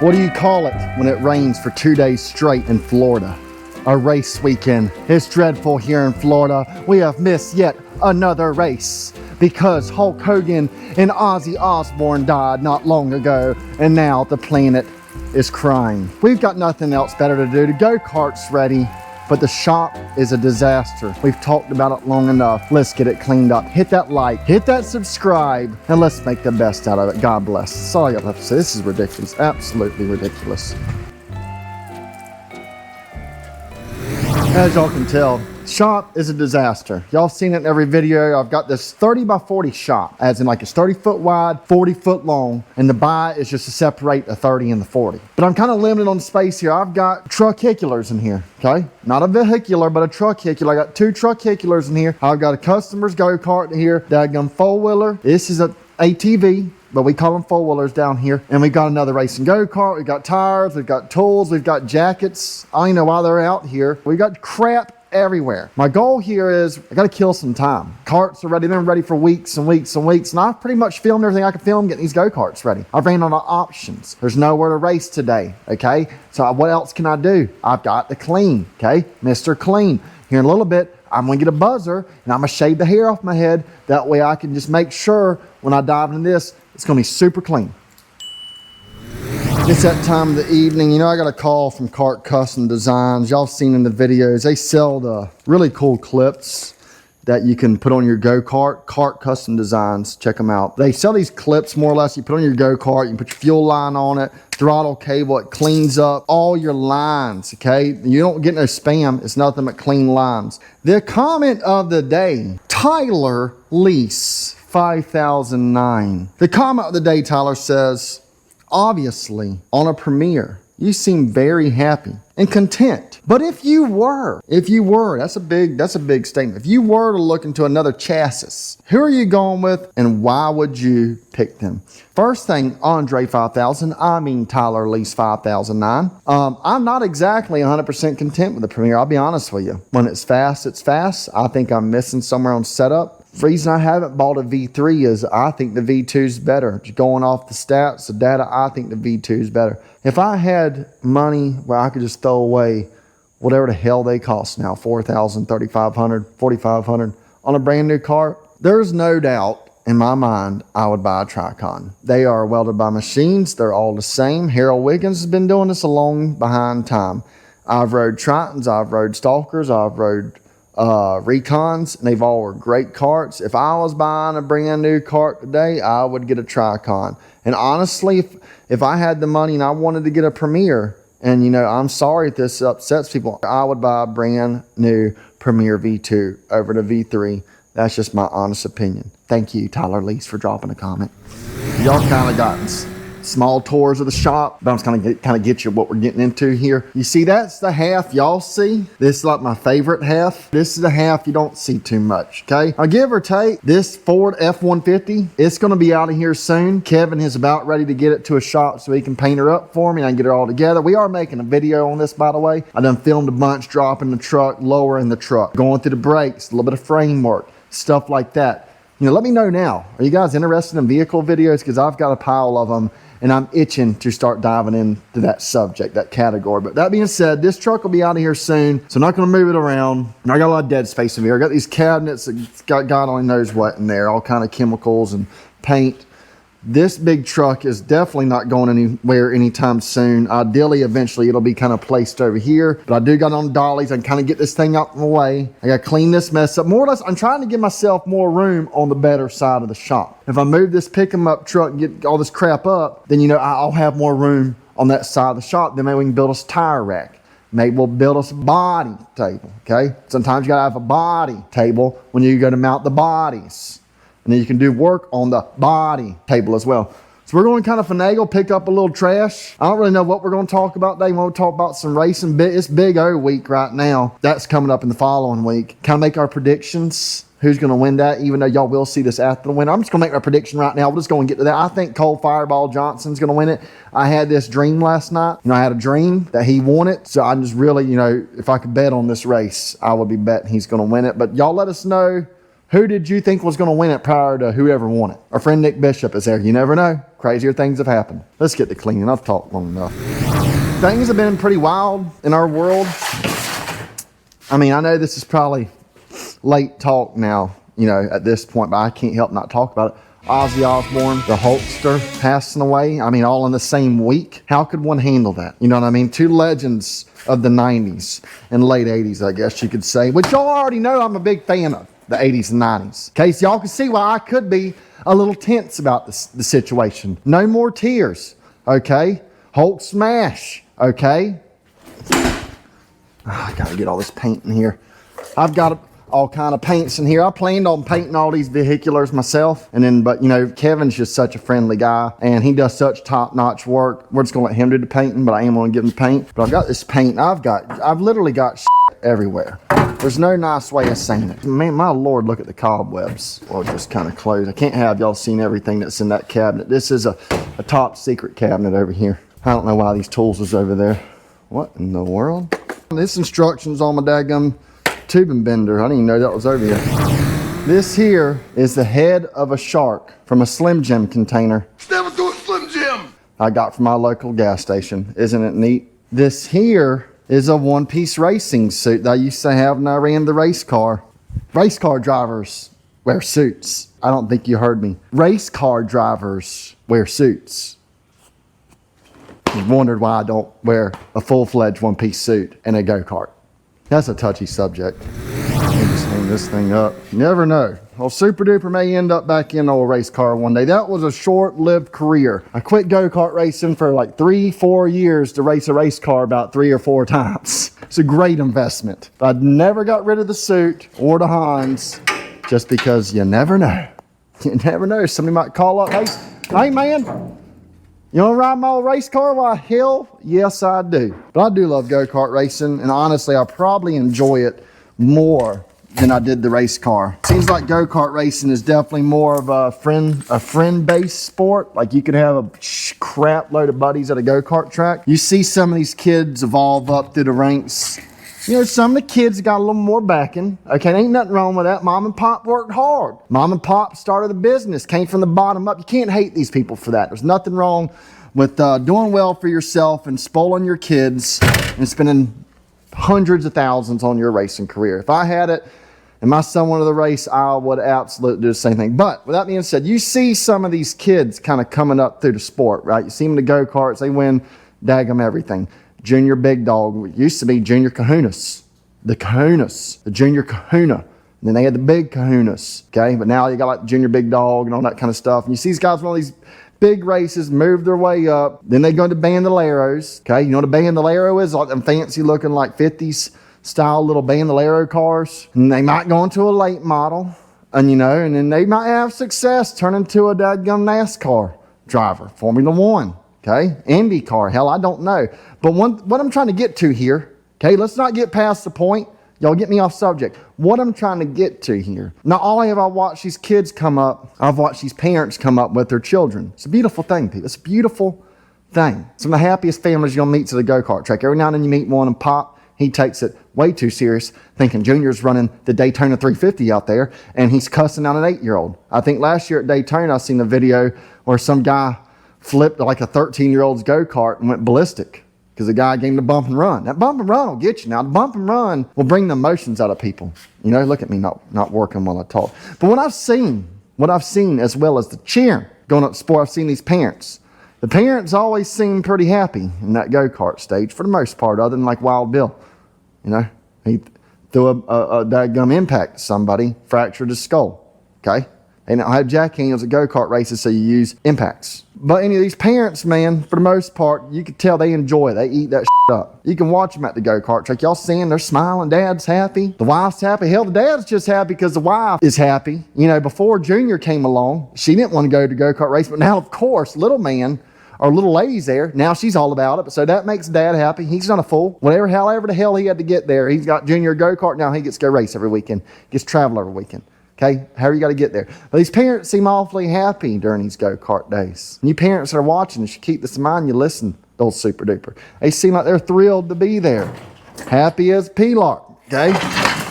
What do you call it when it rains for 2 days straight in Florida? A race weekend. It's dreadful here in Florida. We have missed yet another race because Hulk Hogan and Ozzy Osbourne died not long ago, and now the planet is crying. We've got nothing else better to do. The go-kart's ready, but the shop is a disaster. We've talked about it long enough. Let's get it cleaned up. Hit that like, hit that subscribe, and let's make the best out of it. God bless. That's all I have to say. This is ridiculous. Absolutely ridiculous. As y'all can tell, shop is a disaster. Y'all seen it in every video. I've got this 30 by 40 shop, as in like it's 30 foot wide, 40 foot long, and the buy is just to separate the 30 and the 40. But I'm kind of limited on space here. I've got truckiculars in here, okay? Not a vehicular, but a truckicular. I got 2 truckiculars in here. I've got a customer's go-kart in here, daggum four-wheeler. This is an ATV, but we call them four-wheelers down here. And we got another racing go-kart. We've got tires, we've got tools, we've got jackets. I don't even know why they're out here. We got crap everywhere. My goal here is I got to kill some time. Karts are ready. They've been ready for weeks and weeks and weeks. And I've pretty much filmed everything I can film getting these go-karts ready. I've ran out of options. There's nowhere to race today, okay? So what else can I do? I've got to clean, okay? Mr. Clean. Here in a little bit, I'm going to get a buzzer and I'm going to shave the hair off my head. That way I can just make sure when I dive into this, it's going to be super clean. It's that time of the evening. You know, I got a call from Kart Custom Designs. Y'all seen in the videos, they sell the really cool clips that you can put on your go-kart. Kart Custom Designs, check them out. They sell these clips more or less. You put on your go-kart, you can put your fuel line on it, throttle cable, it cleans up all your lines, okay? You don't get no spam. It's nothing but clean lines. The comment of the day, Tyler Lease 5009. The comment of the day, Tyler says, obviously, on a premiere, you seem very happy and content. But if you were, that's a big statement. If you were to look into another chassis, who are you going with and why would you pick them? First thing, Andre 5000, I mean Tyler Lease 5009. I'm not exactly 100% content with the Premiere, I'll be honest with you. When it's fast, it's fast. I think I'm missing somewhere on setup. The reason I haven't bought a V3 is I think the V2 is better. Just going off the stats, the data, I think the V2 is better. If I had money where I could just throw away whatever the hell they cost now, $4,000, $3,500, $4,500 on a brand new car, there's no doubt in my mind I would buy a Tricon. They are welded by machines. They're all the same. Harold Wiggins has been doing this a long behind time. I've rode Tritons, I've rode Stalkers, I've rode Recons, and they've all were great carts. If I was buying a brand new cart today, I would get a Tricon. And honestly, if I had the money and I wanted to get a Premier, and you know, I'm sorry if this upsets people, I would buy a brand new Premier V2 over the V3. That's just my honest opinion. Thank you, Tyler Lease, for dropping a comment. Y'all kind of gotten small tours of the shop, but I'm just kind of get you what we're getting into here. You see, that's the half y'all see. This is like my favorite half. This is the half you don't see too much, okay? Now, give or take, this Ford F-150, it's going to be out of here soon. Kevin is about ready to get it to a shop so he can paint her up for me and I can get her all together. We are making a video on this, by the way. I done filmed a bunch, dropping the truck, lowering the truck, going through the brakes, a little bit of framework, stuff like that. You know, let me know now. Are you guys interested in vehicle videos? Because I've got a pile of them and I'm itching to start diving into that subject, that category. But that being said, this truck will be out of here soon, so I'm not going to move it around. And I got a lot of dead space in here. I got these cabinets that got God only knows what in there, all kind of chemicals and paint. This big truck is definitely not going anywhere anytime soon. Ideally, eventually, it'll be kind of placed over here. But I do got on dollies. I can kind of get this thing out of the way. I got to clean this mess up. More or less, I'm trying to give myself more room on the better side of the shop. If I move this pick-em-up truck and get all this crap up, then, you know, I'll have more room on that side of the shop. Then maybe we can build us a tire rack. Maybe we'll build us a body table, okay? Sometimes you got to have a body table when you go to mount the bodies. And then you can do work on the body table as well. So we're going to kind of finagle, pick up a little trash. I don't really know what we're going to talk about today. We'll talk about some racing. It's Big O week right now. That's coming up in the following week. Kind of make our predictions. Who's going to win that, even though y'all will see this after the win. I'm just going to make my prediction right now. We're just going to get to that. I think Cole Fireball Johnson's going to win it. I had this dream last night. You know, I had a dream that he won it. So I'm just really, you know, if I could bet on this race, I would be betting he's going to win it. But y'all let us know Who did you think was going to win it prior to whoever won it? Our friend Nick Bishop is there. You never know. Crazier things have happened. Let's get to cleaning. I've talked long enough. Things have been pretty wild in our world. I mean, I know this is probably late talk now, you know, at this point, but I can't help not talk about it. Ozzy Osbourne, the Hulkster, passing away. I mean, all in the same week. How could one handle that? You know what I mean? Two legends of the 90s and late 80s, I guess you could say, which y'all already know I'm a big fan of, the 80s and 90s. Okay, so y'all can see why I could be a little tense about the situation. No more tears, okay? Hulk smash, okay? Oh, I gotta get all this paint in here. I've got all kind of paints in here. I planned on painting all these vehiculars myself, but you know, Kevin's just such a friendly guy and he does such top-notch work. We're just gonna let him do the painting, but I am gonna give him paint. But I've got this paint. I've literally got shit everywhere. There's no nice way of saying it. Man, my Lord, look at the cobwebs. Well, just kind of close. I can't have y'all seen everything that's in that cabinet. This is a top secret cabinet over here. I don't know why these tools is over there. What in the world? This instructions on my daggum tubing bender. I didn't even know that was over here. This here is the head of a shark from a Slim Jim container. Never do it, Slim Jim. I got from my local gas station. Isn't it neat? This here is a one-piece racing suit that I used to have when I ran the race car. Race car drivers wear suits. I don't think you heard me. Race car drivers wear suits. You wondered why I don't wear a full-fledged one-piece suit in a go-kart. That's a touchy subject. Let me just hang this thing up. You never know. Well, Super Duper may end up back in a race car one day. That was a short-lived career. I quit go-kart racing for like 3-4 years to race a race car about 3 or 4 times. It's a great investment. But I never got rid of the suit or the Hans just because you never know. You never know. Somebody might call up, hey man, you want to ride my old race car? Why, hell, yes, I do. But I do love go-kart racing, and honestly, I probably enjoy it more than I did the race car. Seems like go-kart racing is definitely more of a friend-based sport. Like you could have a crap load of buddies at a go-kart track. You see some of these kids evolve up through the ranks. You know, some of the kids got a little more backing. Okay, there ain't nothing wrong with that. Mom and Pop worked hard. Mom and Pop started a business, came from the bottom up. You can't hate these people for that. There's nothing wrong with doing well for yourself and spoiling your kids and spending hundreds of thousands on your racing career. If I had it and my son wanted to race, I would absolutely do the same thing. But with that being said, you see some of these kids kind of coming up through the sport, right? You see them in the go-karts, they win daggum everything. Junior Big Dog, it used to be Junior Kahunas. The Junior Kahuna. And then they had the Big Kahunas, okay? But now you got like the Junior Big Dog and all that kind of stuff. And you see these guys from all these big races, move their way up. Then they go to bandoleros, okay? You know what a bandolero is? Like them fancy looking like 50s style little bandolero cars. And they might go into a late model, and you know, and then they might have success, turn into a dadgum NASCAR driver, Formula One. Okay, IndyCar, hell, I don't know. But what I'm trying to get to here, okay, let's not get past the point. Y'all get me off subject. What I'm trying to get to here. Not only have I watched these kids come up, I've watched these parents come up with their children. It's a beautiful thing, people. It's a beautiful thing. Some of the happiest families you'll meet to the go-kart track. Every now and then you meet one and Pop, he takes it way too serious, thinking Junior's running the Daytona 350 out there, and he's cussing out an 8-year-old. I think last year at Daytona, I seen a video where some guy flipped like a 13-year-old's go-kart and went ballistic because the guy gave him the bump and run. That bump and run will get you. Now, the bump and run will bring the emotions out of people. You know, look at me not working while I talk. But what I've seen as well as the cheering going up the sport, I've seen these parents. The parents always seem pretty happy in that go-kart stage for the most part, other than like Wild Bill. You know, he threw a dadgum impact to somebody, fractured his skull, okay? They don't have jack handles at go-kart races, so you use impacts. But any of these parents, man, for the most part, you can tell they enjoy it. They eat that shit up. You can watch them at the go-kart track. Y'all seeing they're smiling. Dad's happy. The wife's happy. Hell, the dad's just happy because the wife is happy. You know, before Junior came along, she didn't want to go to go-kart race. But now, of course, little man or little lady's there. Now she's all about it. So that makes Dad happy. He's not a fool. However the hell he had to get there. He's got Junior go-kart. Now he gets to go race every weekend. Gets to travel every weekend. Okay, however you got to get there. But these parents seem awfully happy during these go-kart days. And you parents that are watching, you should keep this in mind. You listen to old Super Duper. They seem like they're thrilled to be there. Happy as a pealark, okay?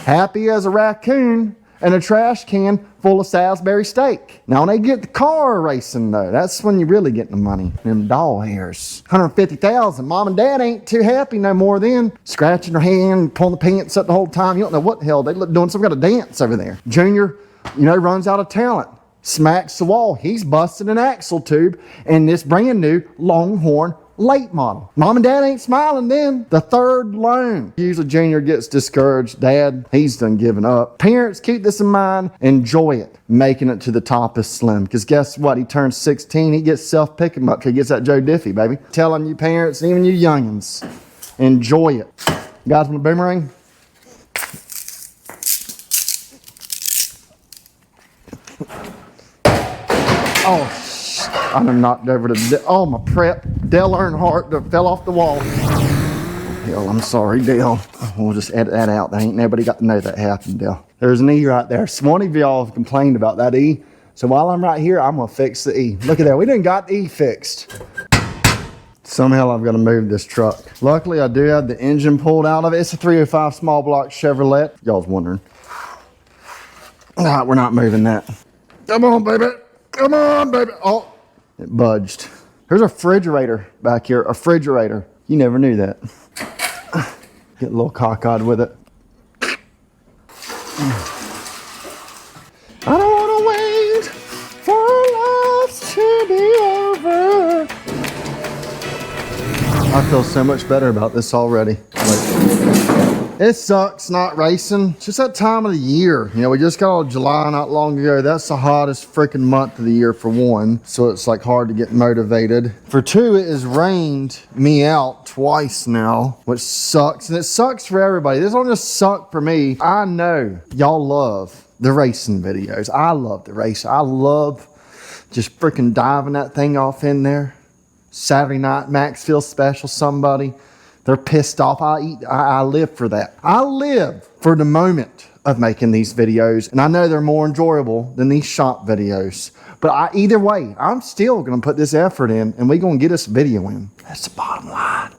Happy as a raccoon. and a trash can full of Salisbury steak. Now, when they get the car racing, though, that's when you really get the money. Them doll hairs. $150,000. Mom and Dad ain't too happy no more then. Scratching their hand, pulling the pants up the whole time. You don't know what the hell. They look doing some kind of dance over there. Junior, runs out of talent. Smacks the wall. He's busted an axle tube in this brand new Longhorn late model. Mom and Dad ain't smiling then. The third loan. Usually Junior gets discouraged. Dad, he's done giving up. Parents, keep this in mind. Enjoy it. Making it to the top is slim. Because guess what? He turns 16. He gets self-picking up. He gets that Joe Diffie, baby. Telling you parents, even you youngins, enjoy it. You guys want a boomerang? Oh, I done knocked over my prep. Dale Earnhardt that fell off the wall. Dale, I'm sorry, Dale. We'll just edit that out. Ain't nobody got to know that happened, Dale. There's an E right there. So one of y'all have complained about that E. So while I'm right here, I'm going to fix the E. Look at that. We done got the E fixed. Somehow I've got to move this truck. Luckily, I do have the engine pulled out of it. It's a 305 small block Chevrolet. Y'all's wondering. We're not moving that. Come on, baby. Come on, baby. Oh, it budged. There's a refrigerator back here. A refrigerator. You never knew that. Get a little cockeyed with it. I don't want to wait for life to be over. I feel so much better about this already. It sucks not racing. It's just that time of the year. We just got on July not long ago. That's the hottest freaking month of the year for one. So it's like hard to get motivated. For two, it has rained me out twice now, which sucks. And it sucks for everybody. This don't just suck for me. I know y'all love the racing videos. I love the race. I love just freaking diving that thing off in there. Saturday night, Maxfield special, somebody. They're pissed off. I live for that. I live for the moment of making these videos. And I know they're more enjoyable than these shop videos. But either way, I'm still going to put this effort in and we're going to get this video in. That's the bottom line.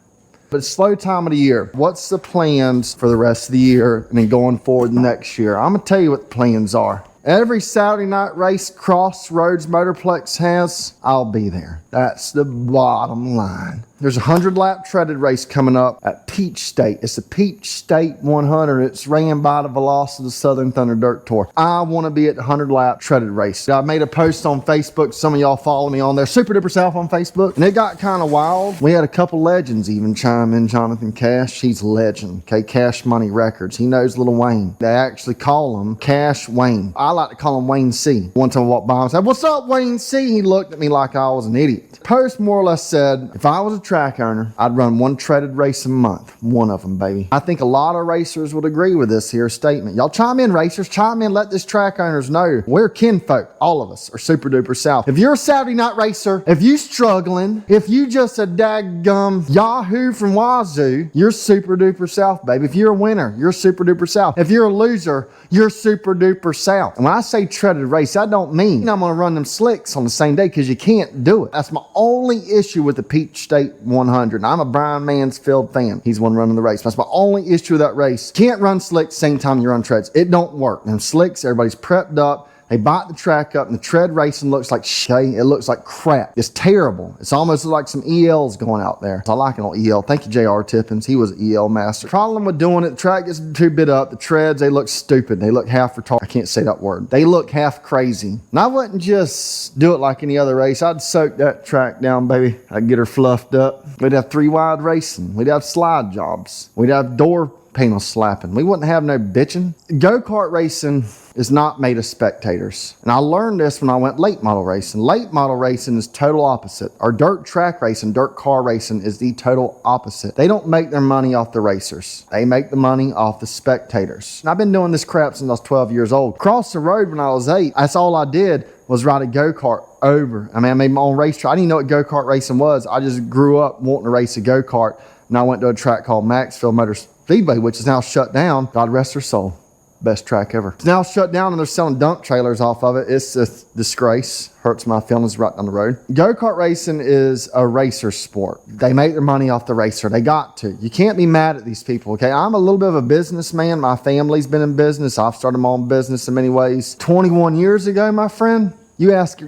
But it's slow time of the year. What's the plans for the rest of the year and then going forward next year? I'm going to tell you what the plans are. Every Saturday night race Crossroads Motorplex has, I'll be there. That's the bottom line. There's a 100-lap treaded race coming up at Peach State. It's the Peach State 100. It's ran by the Velocity Southern Thunder Dirt Tour. I want to be at the 100-lap treaded race. I made a post on Facebook. Some of y'all follow me on there. Super Duper South on Facebook. And it got kind of wild. We had a couple legends even chime in. Jonathan Cash, he's a legend. Okay, Cash Money Records. He knows Lil Wayne. They actually call him Cash Wayne. I like to call him Wayne C. One time I walked by him and said, "What's up, Wayne C?" He looked at me like I was an idiot. Post more or less said, if I was a track owner, I'd run one treaded race a month. One of them, baby. I think a lot of racers would agree with this here statement. Y'all chime in, racers. Chime in. Let this track owners know. We're kinfolk. All of us are Super Duper South. If you're a Saturday night racer, if you struggling, if you just a daggum Yahoo from Wazoo, you're Super Duper South, baby. If you're a winner, you're Super Duper South. If you're a loser, you're Super Duper South. And when I say treaded race, I don't mean I'm going to run them slicks on the same day because you can't do it. That's my only issue with the Peach State 100. I'm a Brian Mansfield fan. He's one running the race. That's my only issue with that race. Can't run slicks same time you run treads. It don't work. And slicks, everybody's prepped up. They bite the track up and the tread racing looks like shit. It looks like crap. It's terrible. It's almost like some ELs going out there. I like an old EL. Thank you, J.R. Tippins. He was an EL master. Problem with doing it, the track gets too bit up. The treads, they look stupid. They look half retarded. I can't say that word. They look half crazy. And I wouldn't just do it like any other race. I'd soak that track down, baby. I'd get her fluffed up. We'd have 3-wide racing. We'd have slide jobs. We'd have door panel slapping. We wouldn't have no bitching. Go-kart racing is not made of spectators. And I learned this when I went late model racing. Late model racing is total opposite. Our dirt track racing, dirt car racing is the total opposite. They don't make their money off the racers. They make the money off the spectators. And I've been doing this crap since I was 12 years old. Across the road when I was 8, that's all I did was ride a go-kart over. I made my own racetrack. I didn't even know what go-kart racing was. I just grew up wanting to race a go-kart. And I went to a track called Maxfield Motor Speedway, which is now shut down. God rest her soul. Best track ever. It's now shut down and they're selling dump trailers off of it. It's a disgrace. Hurts my feelings right down the road. Go-kart racing is a racer sport. They make their money off the racer. They got to. You can't be mad at these people, okay? I'm a little bit of a businessman. My family's been in business. I've started my own business in many ways. 21 years ago, my friend, you ask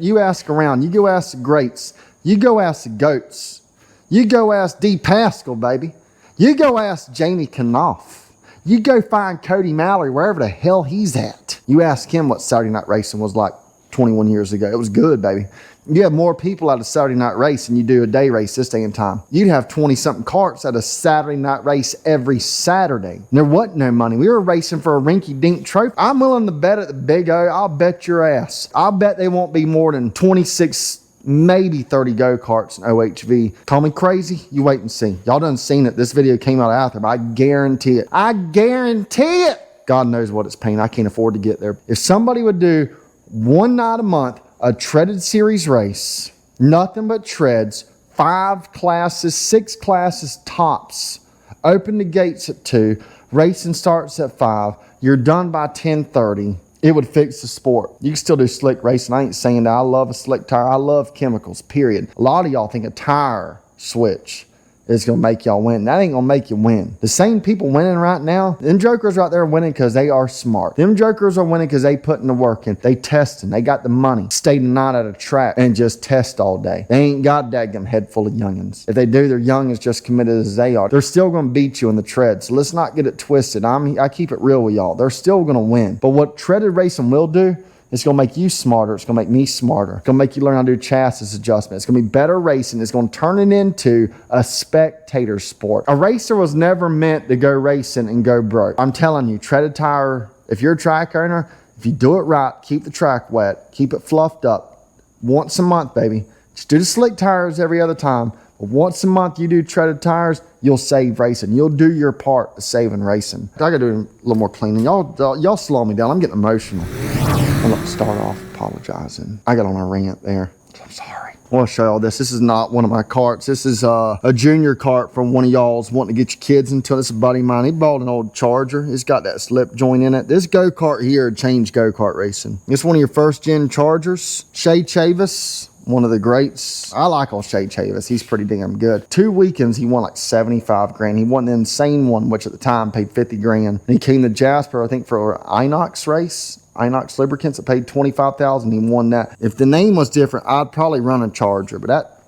around. You go ask the greats. You go ask the goats. You go ask D. Pascal, baby. You go ask Jamie Knopf. You go find Cody Mallory, wherever the hell he's at. You ask him what Saturday night racing was like 21 years ago. It was good, baby. You have more people at a Saturday night race than you do a day race this day and time. You'd have 20-something carts at a Saturday night race every Saturday. And there wasn't no money. We were racing for a rinky-dink trophy. I'm willing to bet at the Big O. I'll bet your ass. I'll bet they won't be more than 26, maybe 30 go-karts in OHV. Call me crazy. You wait and see. Y'all done seen it. This video came out there, but I guarantee it. I guarantee it. God knows what it's paying. I can't afford to get there. If somebody would do one night a month, a treaded series race, nothing but treads, 5 classes, 6 classes tops, open the gates at 2, racing starts at 5, you're done by 10:30, it would fix the sport. You can still do slick racing. I ain't saying that. I love a slick tire. I love chemicals, period. A lot of y'all think a tire switch is going to make y'all win. That ain't going to make you win. The same people winning right now, them jokers right there are winning because they are smart. Them jokers are winning because they putting the work in. They testing. They got the money. Stay the night at a track and just test all day. They ain't got a daggum head full of youngins. If they do, they're young as just committed as they are. They're still going to beat you in the tread. So let's not get it twisted. I keep it real with y'all. They're still going to win. But what treaded racing will do, it's going to make you smarter. It's going to make me smarter. It's going to make you learn how to do chassis adjustment. It's going to be better racing. It's going to turn it into a spectator sport. A racer was never meant to go racing and go broke. I'm telling you, treaded tire, if you're a track owner, if you do it right, keep the track wet, keep it fluffed up once a month, baby. Just do the slick tires every other time. But once a month you do treaded tires, you'll save racing. You'll do your part of saving racing. I got to do a little more cleaning. Y'all slow me down. I'm getting emotional. I'm going to start off apologizing. I got on a rant there. I'm sorry. I want to show y'all this. This is not one of my carts. This is a junior cart from one of y'all's wanting to get your kids into. This is a buddy of mine. He bought an old Charger. It's got that slip joint in it. This go-kart here changed go-kart racing. It's one of your first-gen Chargers. Shay Chavis, one of the greats. I like old Shay Chavis. He's pretty damn good. 2 weekends, he won like 75 grand. He won the insane one, which at the time paid 50 grand. And he came to Jasper, I think, for an Inox race. Inox Lubricants, that paid $25,000. He won that. If the name was different, I'd probably run a Charger, but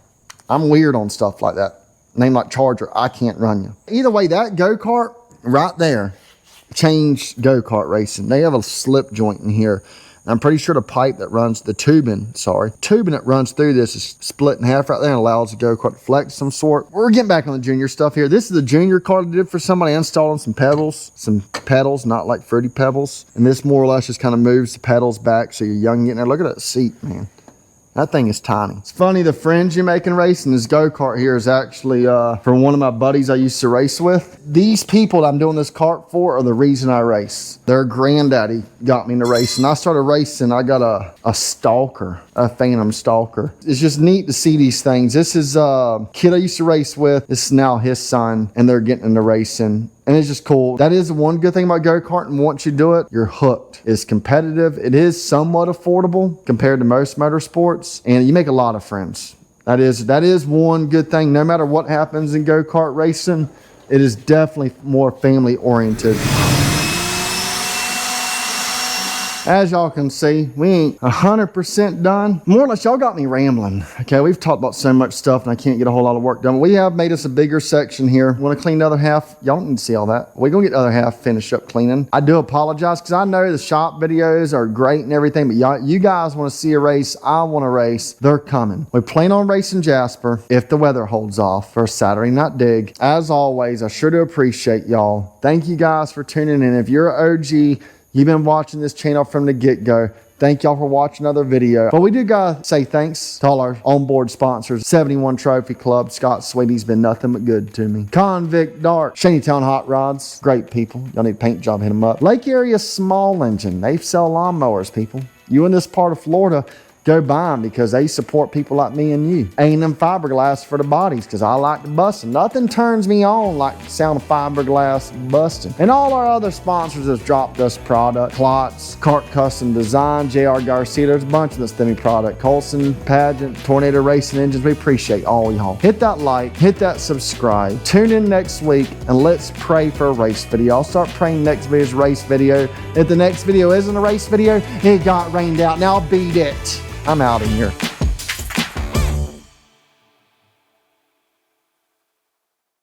I'm weird on stuff like that. Name like Charger, I can't run you. Either way, that go-kart right there changed go-kart racing. They have a slip joint in here. I'm pretty sure the pipe that runs, the tubing that runs through this is split in half right there and allows the go-kart to flex some sort. We're getting back on the junior stuff here. This is the junior cart I did for somebody. I installed on some pedals, not like Fruity Pebbles. And this more or less just kind of moves the pedals back so you're young getting there. Look at that seat, man. That thing is tiny. It's funny, the friends you make in racing, this go-kart here is actually from one of my buddies I used to race with. These people that I'm doing this kart for are the reason I race. Their granddaddy got me into racing. I started racing, I got a Stalker, a Phantom Stalker. It's just neat to see these things. This is a kid I used to race with. This is now his son, and they're getting into racing. And it's just cool. That is one good thing about go-karting. Once you do it, you're hooked. It's competitive. It is somewhat affordable compared to most motorsports. And you make a lot of friends. That is one good thing. No matter what happens in go-kart racing, it is definitely more family oriented. As y'all can see, we ain't 100% done. More or less, y'all got me rambling. Okay, we've talked about so much stuff and I can't get a whole lot of work done. We have made us a bigger section here. We want to clean the other half. Y'all don't need to see all that. We're going to get the other half finished up cleaning. I do apologize because I know the shop videos are great and everything, but you guys want to see a race. I want to race. They're coming. We plan on racing Jasper if the weather holds off for a Saturday night dig. As always, I sure do appreciate y'all. Thank you guys for tuning in. If you're an OG, you've been watching this channel from the get-go. Thank y'all for watching another video. But we do gotta say thanks to all our onboard sponsors. 71 Trophy Club, Scott Sweety's been nothing but good to me. Convict Dark, Shantytown Hot Rods, great people. Y'all need a paint job, hit them up. Lake Area Small Engine, they sell lawnmowers, people. You in this part of Florida, go buy them because they support people like me and you. Ain't them fiberglass for the bodies because I like to bust them. Nothing turns me on like the sound of fiberglass busting. And all our other sponsors have dropped us product. Klotz, Kart Custom Design, JR Garcia. There's a bunch of this Demi product. Colson, Pageant, Tornado Racing Engines. We appreciate all y'all. Hit that like, hit that subscribe. Tune in next week and let's pray for a race video. I'll start praying next video's race video. If the next video isn't a race video, it got rained out. Now beat it. I'm out of here.